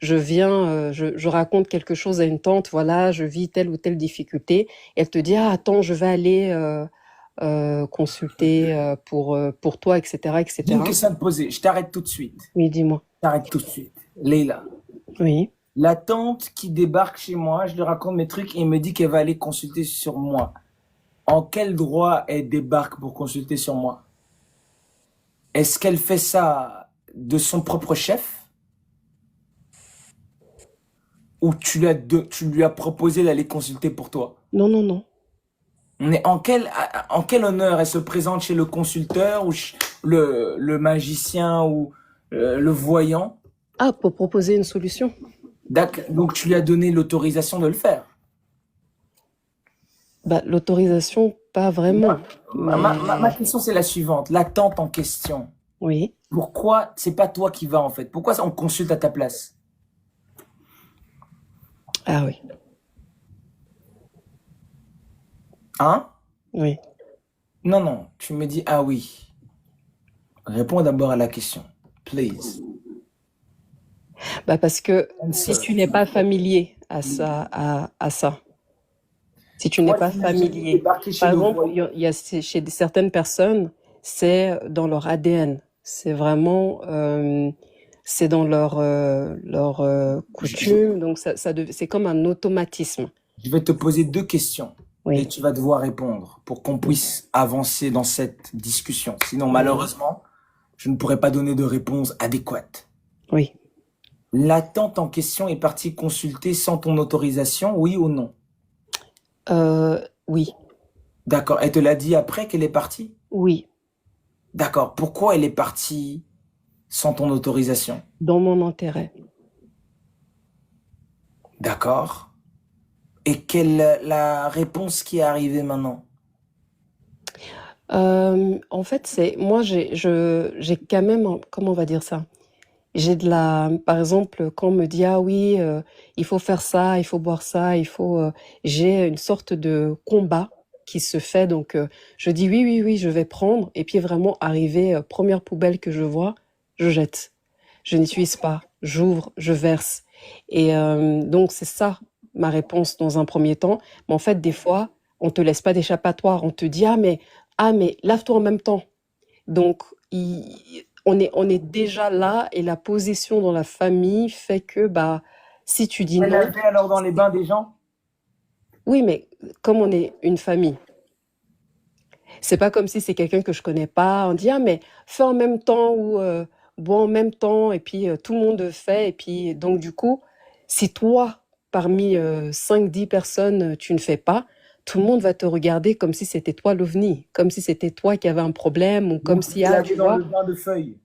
je viens, je raconte quelque chose à une tante, voilà, je vis telle ou telle difficulté, et elle te dit, ah, attends, je vais aller consulter pour toi, etc., J'ai une etc. question à te poser. Je t'arrête tout de suite. Oui, dis-moi. Je t'arrête tout de suite. Leïla, Oui. la tante qui débarque chez moi, je lui raconte mes trucs et il me dit qu'elle va aller consulter sur moi. En quel droit elle débarque pour consulter sur moi? Est-ce qu'elle fait ça de son propre chef ou tu lui as proposé d'aller consulter pour toi? Non, non, non. Mais en quel honneur elle se présente chez le consulteur ou le magicien ou le voyant? Ah, pour proposer une solution. Donc tu lui as donné l'autorisation de le faire. Bah, l'autorisation, pas vraiment. Moi, ma Mais question c'est la suivante. L'attente en question. oui. Pourquoi c'est pas toi qui vas en fait? Pourquoi on consulte à ta place? Ah oui. Hein? Oui. Non, non, tu me dis ah oui. Réponds d'abord à la question. Please. Bah, parce que si Answer. tu n'es pas familier à ça, si tu n'es Moi, pas j'imagine familier, débarquer chez par le exemple, voyant. il y a chez certaines personnes, c'est dans leur ADN. C'est vraiment, c'est dans leur coutume. Donc, c'est comme un automatisme. Je vais te poser deux questions et Oui, tu vas devoir répondre pour qu'on puisse avancer dans cette discussion. Sinon, oui, malheureusement, je ne pourrais pas donner de réponse adéquate. oui. La tante en question est partie consulter sans ton autorisation, oui ou non? Oui, D'accord. Elle te l'a dit après qu'elle est partie? oui. D'accord. Pourquoi elle est partie sans ton autorisation? Dans mon intérêt. D'accord. Et quelle est la réponse qui est arrivée maintenant? En fait, c'est moi, j'ai quand même, comment on va dire ça? J'ai de la par exemple, quand on me dit: «Ah oui, il faut faire ça, il faut boire ça, il faut», j'ai une sorte de combat qui se fait donc je dis: «Oui, oui, oui, je vais prendre» et puis vraiment arrivé, 1re poubelle que je vois, je jette. Je n'utilise pas, j'ouvre, je verse et donc c'est ça ma réponse dans un premier temps. Mais en fait, des fois, on te laisse pas d'échappatoire. On te dit: «Ah mais lave-toi en même temps». Donc, on est déjà là et la position dans la famille fait que, bah, si tu dis Elle non, avait alors dans les bains des gens? oui, mais comme on est une famille, c'est pas comme si c'est quelqu'un que je connais pas. On dit, ah, mais fais en même temps ou bois en même temps et puis tout le monde fait. Et puis, donc, du coup, si toi, parmi 5-10 personnes, tu ne fais pas, tout le monde va te regarder comme si c'était toi l'ovni, comme si c'était toi qui avais un problème ou comme Donc tu si, t'es ah, lavé tu dans le vois, bain de feuilles.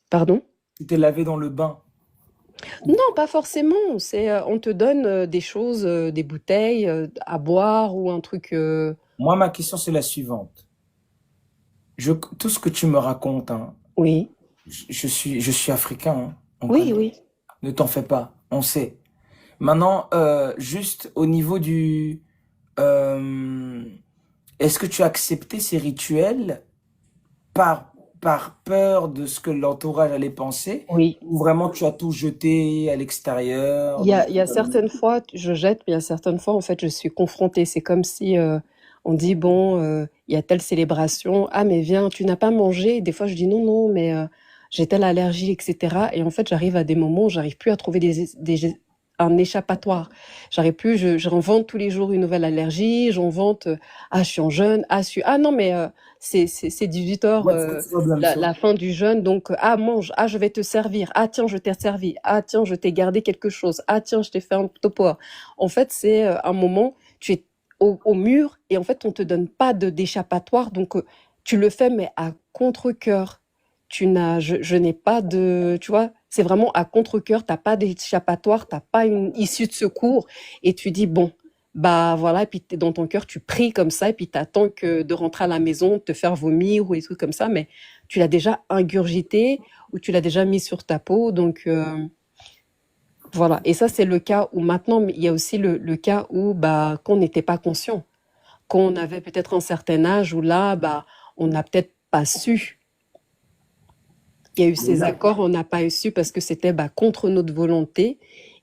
pardon? Tu t'es lavé dans le bain. Non, pas forcément. C'est, on te donne des choses, des bouteilles à boire ou un truc. Moi, ma question, c'est la suivante. Tout ce que tu me racontes, hein, Oui, je suis africain, hein, on oui, connaît. oui. Ne t'en fais pas, on sait. Maintenant, juste au niveau euh, est-ce que tu as accepté ces rituels par, par peur de ce que l'entourage allait penser, Oui. ou vraiment tu as tout jeté à l'extérieur? Il y a certaines fois, je jette, mais il y a certaines fois, en fait, je suis confrontée. C'est comme si on dit, bon, il y a telle célébration. Ah, mais viens, tu n'as pas mangé. Des fois, je dis non, non, mais j'ai telle allergie, etc. Et en fait, j'arrive à des moments où j'arrive plus à trouver un échappatoire. J'arrive plus, j'en vante tous les jours une nouvelle allergie. J'en vante, ah, je suis en jeûne. Ah, ah non, mais c'est 18 heures, What's the problem, so? la fin du jeûne, donc ah mange, ah je vais te servir, ah tiens je t'ai servi, ah tiens je t'ai gardé quelque chose, ah tiens je t'ai fait un topo. En fait c'est un moment, tu es au mur et en fait on te donne pas d'échappatoire, donc tu le fais mais à contre-cœur. Je n'ai pas de, tu vois, c'est vraiment à contre-cœur, t'as pas d'échappatoire, t'as pas une issue de secours et tu dis bon, bah voilà, et puis t'es dans ton cœur, tu pries comme ça, et puis t'attends que de rentrer à la maison, te faire vomir ou des trucs comme ça, mais tu l'as déjà ingurgité ou tu l'as déjà mis sur ta peau, donc voilà. Et ça, c'est le cas où maintenant, mais il y a aussi le cas où bah qu'on n'était pas conscient, qu'on avait peut-être un certain âge où là, bah on n'a peut-être pas su Il y a eu ces Leïla. accords, on n'a pas eu su parce que c'était bah, contre notre volonté.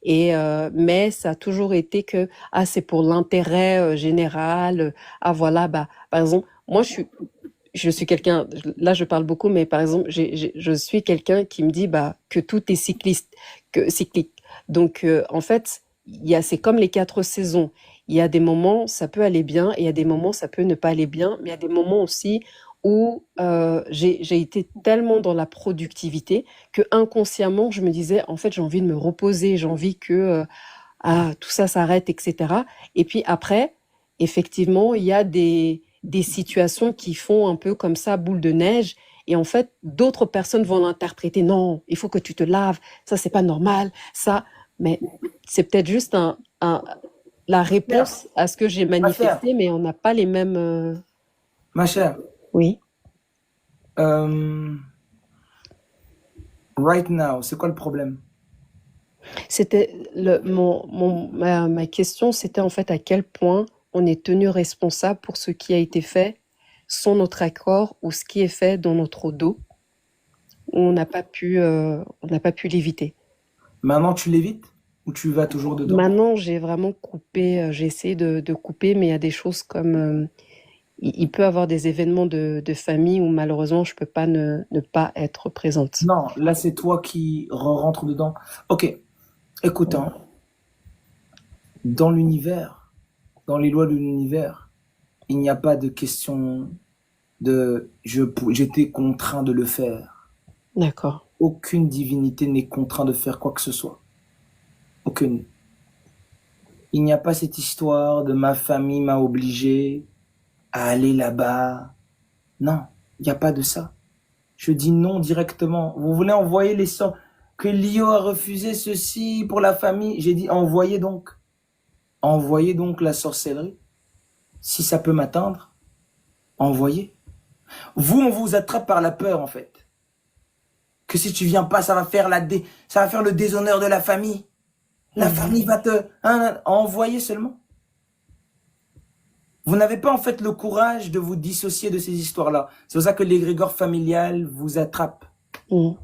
Mais ça a toujours été que ah c'est pour l'intérêt général. Ah voilà bah par exemple moi je suis quelqu'un, là je parle beaucoup, mais par exemple, je suis quelqu'un qui me dit bah, que tout est cyclique. Donc en fait, c'est comme les 4 saisons. Il y a des moments, ça peut aller bien, et il y a des moments, ça peut ne pas aller bien, mais il y a des moments aussi où j'ai été tellement dans la productivité que inconsciemment, je me disais, en fait, j'ai envie de me reposer, j'ai envie que tout ça s'arrête, etc. Et puis après, effectivement, il y a des situations qui font un peu comme ça, boule de neige. Et en fait, d'autres personnes vont l'interpréter. Non, il faut que tu te laves. Ça, c'est pas normal. Ça, mais c'est peut-être juste la Chère, réponse à ce que j'ai ma chère, manifesté, mais on n'a pas les mêmes. ma chère, Oui. euh, right now, c'est quoi le problème? C'était ma question, c'était en fait à quel point on est tenu responsable pour ce qui a été fait sans notre accord ou ce qui est fait dans notre dos où on n'a pas pu l'éviter. Maintenant, tu l'évites ou tu vas toujours dedans? Maintenant, j'ai vraiment coupé, j'ai essayé de couper, mais il y a des choses comme il peut y avoir des événements de famille où malheureusement je peux pas ne pas être présente. Non, là, c'est toi qui rentres dedans. Ok, écoute, hein, dans l'univers, dans les lois de l'univers, il n'y a pas de question de j'étais contraint de le faire. D'accord. Aucune divinité n'est contraint de faire quoi que ce soit. Aucune. Il n'y a pas cette histoire de ma famille m'a obligé à aller là-bas. Non, il n'y a pas de ça. Je dis non directement. Vous voulez envoyer les sorts que Lio a refusé ceci pour la famille. J'ai dit envoyez donc. Envoyez donc la sorcellerie. Si ça peut m'atteindre, envoyez. Vous, on vous attrape par la peur, en fait. Que si tu viens pas, ça va faire le déshonneur de la famille. La Mhm. famille va te envoyer seulement. Vous n'avez pas en fait le courage de vous dissocier de ces histoires-là. C'est pour ça que l'égrégore familial vous attrape. Mhm.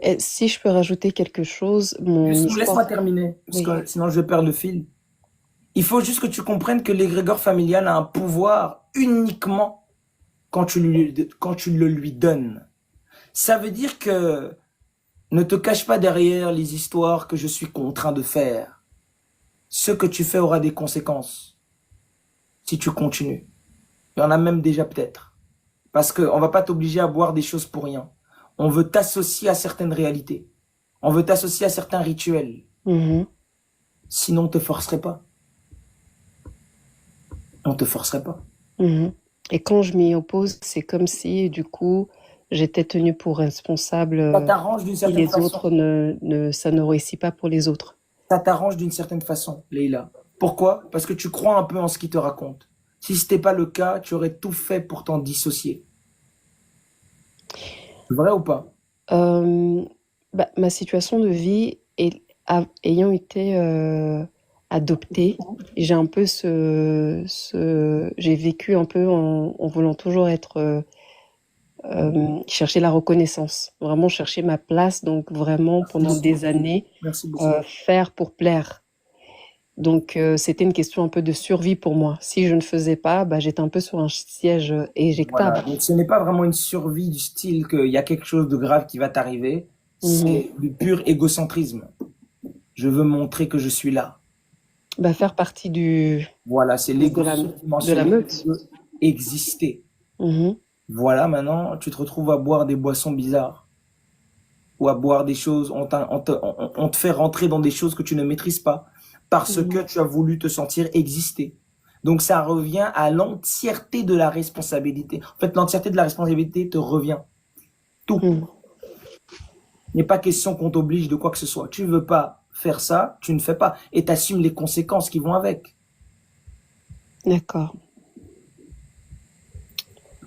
Et si je peux rajouter quelque chose, mon Juste, histoire. laisse-moi terminer, parce Oui. que sinon je vais perdre le fil. Il faut juste que tu comprennes que l'égrégore familial a un pouvoir uniquement quand tu le lui donnes. Ça veut dire que ne te cache pas derrière les histoires que je suis contraint de faire. Ce que tu fais aura des conséquences si tu continues. Il y en a même déjà peut-être. Parce qu'on va pas t'obliger à boire des choses pour rien. On veut t'associer à certaines réalités. On veut t'associer à certains rituels. Mhm. Sinon, on te forcerait pas. On te forcerait pas. Mhm. Et quand je m'y oppose, c'est comme si, du coup, j'étais tenue pour responsable Ça t'arrange d'une si certaine les façon. autres ça ne réussit pas pour les autres. Ça t'arrange d'une certaine façon, Leïla. Pourquoi? Parce que tu crois un peu en ce qu'il te raconte. Si ce n'était pas le cas, tu aurais tout fait pour t'en dissocier. Vrai ou pas? Euh, Ma situation de vie ayant été adoptée, j'ai un peu j'ai vécu un peu en voulant toujours être chercher la reconnaissance, vraiment chercher ma place, donc vraiment Merci pendant des beaucoup. années Merci beaucoup. faire pour plaire. Donc c'était une question un peu de survie pour moi. Si je ne faisais pas, bah, j'étais un peu sur un siège Voilà. éjectable. Donc, ce n'est pas vraiment une survie du style qu'il y a quelque chose de grave qui va t'arriver. Mhm. C'est du pur égocentrisme. Je veux montrer que je suis là. Bah, faire partie Voilà, c'est de l'ego la, de la surdimensionné qui meute. veut exister. Mhm. Voilà, maintenant, tu te retrouves à boire des boissons bizarres ou à boire des choses, on te fait rentrer dans des choses que tu ne maîtrises pas parce que Mhm. tu as voulu te sentir exister. Donc ça revient à l'entièreté de la responsabilité. En fait, l'entièreté de la responsabilité te revient. Tout. Mhm. Il n'est pas question qu'on t'oblige de quoi que ce soit. Tu veux pas faire ça, tu ne fais pas. Et tu assumes les conséquences qui vont avec. D'accord,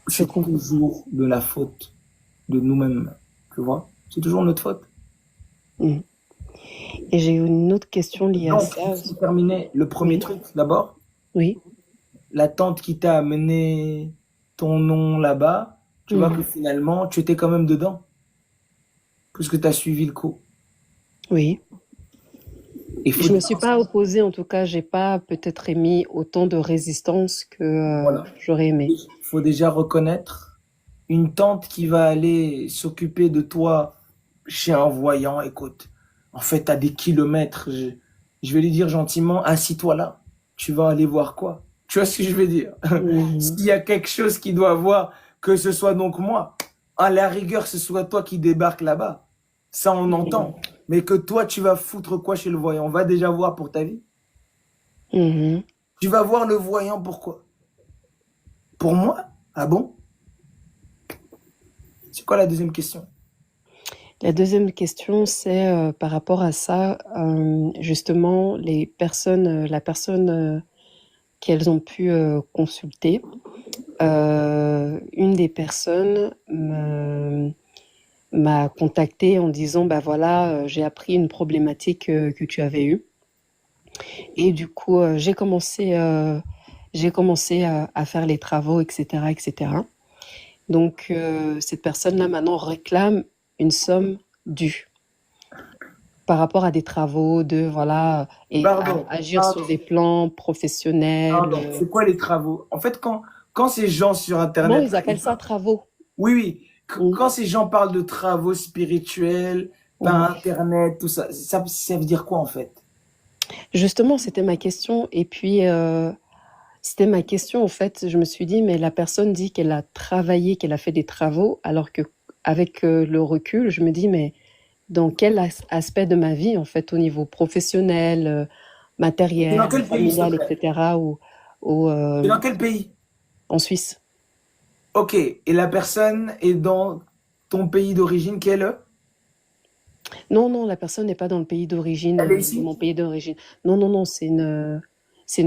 je C'est comprends. toujours de la faute de nous-mêmes. Tu vois? C'est toujours notre faute. Mhm. Et j'ai une autre question liée à Donc, ça. pour terminer, le premier Oui, truc, d'abord, oui. la tante qui t'a amené ton nom là-bas, tu vois que Mhm. finalement, tu étais quand même dedans. puisque tu as suivi le coup. Oui. Il faut Je me dire, suis pas opposée, en tout cas, j'ai pas peut-être émis autant de résistance que voilà. j'aurais aimé. Il faut déjà reconnaître une tante qui va aller s'occuper de toi chez un voyant. Écoute, en fait, à des kilomètres, je vais lui dire gentiment, assis-toi là. Tu vas aller voir quoi? Tu vois ce que je veux dire? Mhm. S'il y a quelque chose qui doit voir, que ce soit donc moi. À la rigueur, ce soit toi qui débarque là-bas. Ça, on entend. Mais que toi, tu vas foutre quoi chez le voyant? On va déjà voir pour ta vie. Mhm. Tu vas voir le voyant pourquoi? Pour moi? Ah bon? C'est quoi la deuxième question? La deuxième question, c'est par rapport à ça, justement, la personne qu'elles ont pu consulter, une des personnes m'a contactée en disant, bah voilà, j'ai appris une problématique que tu avais eue. Et du coup, j'ai commencé à faire les travaux, etc., etc. Donc, cette personne-là maintenant réclame une somme due par rapport à des travaux, de voilà, et à Pardon, agir sur pardon, des plans professionnels. pardon. C'est quoi les travaux? En fait, quand ces gens sur Non, Internet, ils là, appellent ça travaux. oui, oui, Mm, quand ces gens parlent de travaux spirituels, mm. par Internet, tout ça, ça veut dire quoi en fait? Justement, c'était ma question. Et puis, c'était ma question, en fait. Je me suis dit, mais la personne dit qu'elle a travaillé, qu'elle a fait des travaux, alors que avec le recul, je me dis, mais dans quel aspect de ma vie, en fait, au niveau professionnel, C'est dans matériel, quel pays, s'il te familial, plaît? etc., ou C'est dans quel pays? en Suisse. Ok, et la personne est dans ton pays d'origine, quel est? Non, non, la personne n'est pas dans le pays d'origine, Elle est de ici? mon pays d'origine. Non, non, non, c'est une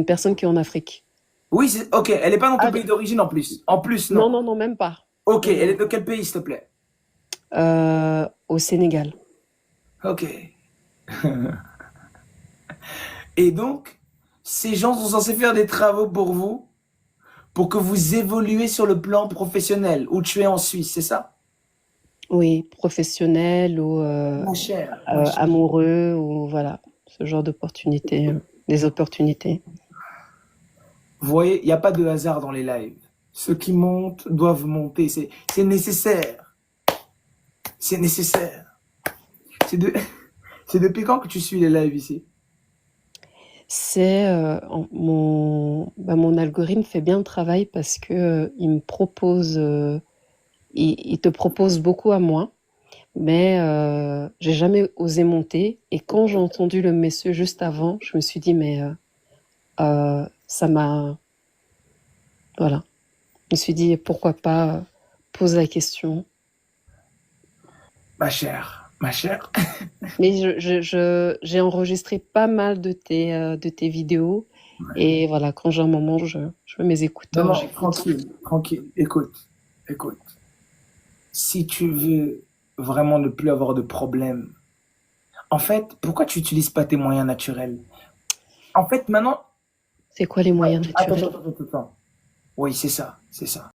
personne qui est en Afrique. Oui, ok, elle n'est pas dans ton Ah, pays d'origine en plus. En plus, non. non, non, non, même pas. Ok, Non, non, elle est non. de quel pays, s'il te plaît? Au Sénégal. Ok. Et donc, ces gens sont censés faire des travaux pour que vous évoluez sur le plan professionnel, où tu es en Suisse, c'est ça? Oui, professionnel ou Ma chère. amoureux ou voilà, ce genre d'opportunités, des opportunités. Vous voyez, il n'y a pas de hasard dans les lives. Ceux qui montent doivent monter. C'est nécessaire. C'est nécessaire. C'est de, c'est depuis quand que tu suis les lives ici? C'est mon algorithme fait bien le travail parce que il me propose, il te propose beaucoup à moi, mais j'ai jamais osé monter. Et quand j'ai entendu le monsieur juste avant, je me suis dit mais ça m'a voilà, je me suis dit pourquoi pas poser la question. Ma chère. Mais j'ai enregistré pas mal de tes vidéos. Et voilà, quand j'ai un moment, je mets mes Non, écouteurs, non, j'écoute. tranquille, tranquille. Écoute, écoute. Si tu veux vraiment ne plus avoir de problème, en fait, pourquoi tu n'utilises pas tes moyens naturels? En fait, maintenant, C'est quoi les moyens attends, naturels? attends, attends, attends. Oui, c'est ça, c'est ça.